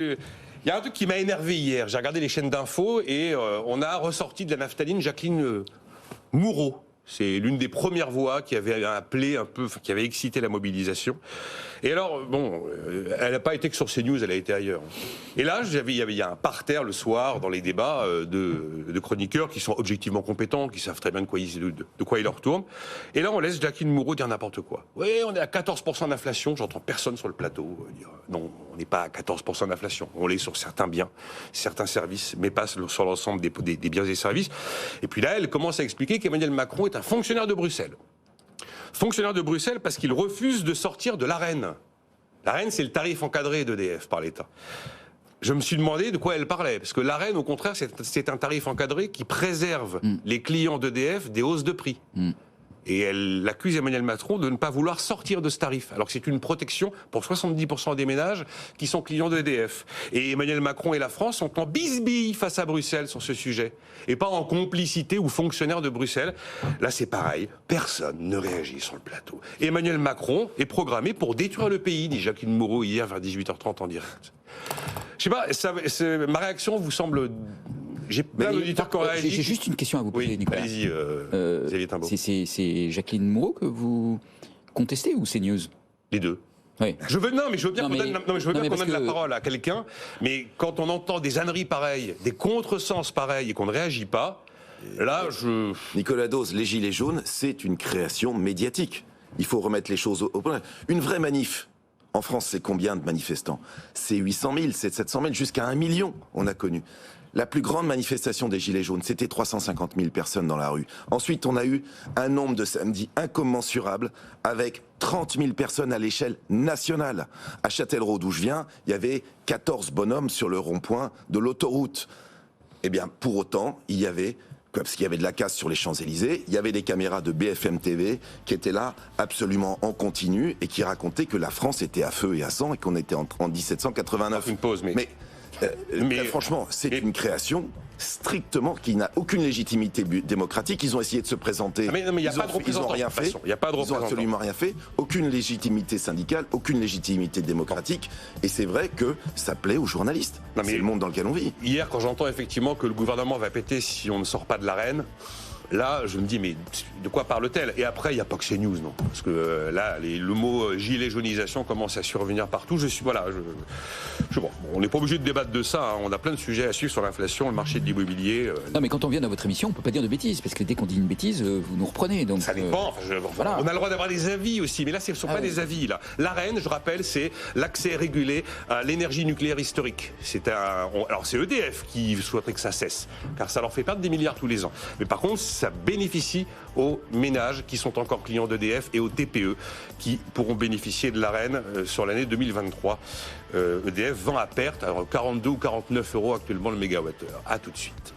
Il y a un truc qui m'a énervé hier. J'ai regardé les chaînes d'infos et on a ressorti de la naphtaline Jacqueline Moureau. C'est l'une des premières voix qui avait appelé un peu, qui avait excité la mobilisation. Et alors, bon, elle n'a pas été que sur CNews, elle a été ailleurs. Et là, il y a un parterre le soir dans les débats de chroniqueurs qui sont objectivement compétents, qui savent très bien de quoi il leur retourne. Et là, on laisse Jacqueline Moureau dire n'importe quoi. Oui, on est à 14% d'inflation. J'entends personne sur le plateau dire non, on n'est pas à 14% d'inflation. On l'est sur certains biens, certains services, mais pas sur l'ensemble des biens et services. Et puis là, elle commence à expliquer qu'Emmanuel Macron est un fonctionnaire de Bruxelles. Fonctionnaire de Bruxelles parce qu'il refuse de sortir de l'Arenh. L'Arenh, c'est le tarif encadré d'EDF par l'État. Je me suis demandé de quoi elle parlait, parce que l'Arenh, au contraire, c'est un tarif encadré qui préserve les clients d'EDF des hausses de prix. Et elle accuse Emmanuel Macron de ne pas vouloir sortir de ce tarif, alors que c'est une protection pour 70% des ménages qui sont clients d'EDF. Et Emmanuel Macron et la France sont en bisbille face à Bruxelles sur ce sujet, et pas en complicité ou fonctionnaire de Bruxelles. Là, c'est pareil, personne ne réagit sur le plateau. Emmanuel Macron est programmé pour détruire le pays, dit Jacqueline Moureau hier vers 18h30 en direct. Je sais pas, ma réaction vous semble... J'ai plein d'auditeurs qui ont réagi. J'ai juste une question à vous poser, Nicolas. Allez-y, Xavier Timbaud. C'est Jacqueline Moureau que vous contestez ou CNews? Les deux. Oui. Je veux bien qu'on donne la parole à quelqu'un, mais quand on entend des âneries pareilles, des contresens pareils et qu'on ne réagit pas, là, Nicolas Dose, les Gilets jaunes, c'est une création médiatique. Il faut remettre les choses au point. Une vraie manif. En France, c'est combien de manifestants? C'est 800 000, c'est 700 000, jusqu'à 1 million, on a connu. La plus grande manifestation des Gilets jaunes, c'était 350 000 personnes dans la rue. Ensuite, on a eu un nombre de samedis incommensurable avec 30 000 personnes à l'échelle nationale. À Châtellerault, d'où je viens, il y avait 14 bonhommes sur le rond-point de l'autoroute. Eh bien, pour autant, il y avait... parce qu'il y avait de la casse sur les Champs-Élysées, il y avait des caméras de BFM TV qui étaient là absolument en continu et qui racontaient que la France était à feu et à sang et qu'on était en 1789. Une pause, mais franchement, c'est une création strictement qui n'a aucune légitimité démocratique. Ils ont essayé de se présenter. Mais il n'y a pas de représentant. Ils n'ont rien fait. Ils n'ont absolument rien fait. Aucune légitimité syndicale, aucune légitimité démocratique. Et c'est vrai que ça plaît aux journalistes. C'est le monde dans lequel on vit. Hier, quand j'entends effectivement que le gouvernement va péter si on ne sort pas de l'Arenh, là, je me dis, mais de quoi parle-t-elle? Et après, il n'y a pas que CNews, non? Parce que là, le mot gilet jaunisation commence à survenir partout. Bon, on n'est pas obligé de débattre de ça. Hein. On a plein de sujets à suivre sur l'inflation, le marché de l'immobilier. Non, mais quand on vient dans votre émission, on ne peut pas dire de bêtises, parce que dès qu'on dit une bêtise, vous nous reprenez. Donc, ça dépend. Voilà. On a le droit d'avoir des avis aussi, mais là, ce ne sont pas des avis. L'Arenh, je rappelle, c'est l'accès régulé à l'énergie nucléaire historique. Alors, c'est EDF qui souhaiterait que ça cesse, car ça leur fait perdre des milliards tous les ans. Mais par contre, ça bénéficie aux ménages qui sont encore clients d'EDF et aux TPE qui pourront bénéficier de l'Arenh sur l'année 2023. EDF vend à perte, alors 42 ou 49 € actuellement le mégawattheure. À tout de suite.